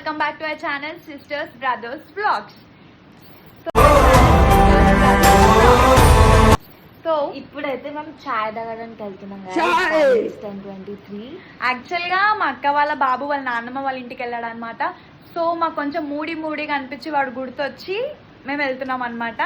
Welcome back to our channel sisters brothers vlogs. So ఇప్పుడైతే మేము చాయ్ తాగడానికి వెళ్తున్నాం. యాక్చువల్గా మా అక్క వాళ్ళ బాబు వాళ్ళ నాన్నమ్మ వాళ్ళ ఇంటికి వెళ్ళాడు అనమాట. సో మాకు కొంచెం మూడిగా అనిపించి వాడు గుర్తొచ్చి మేము వెళ్తున్నాం అనమాట.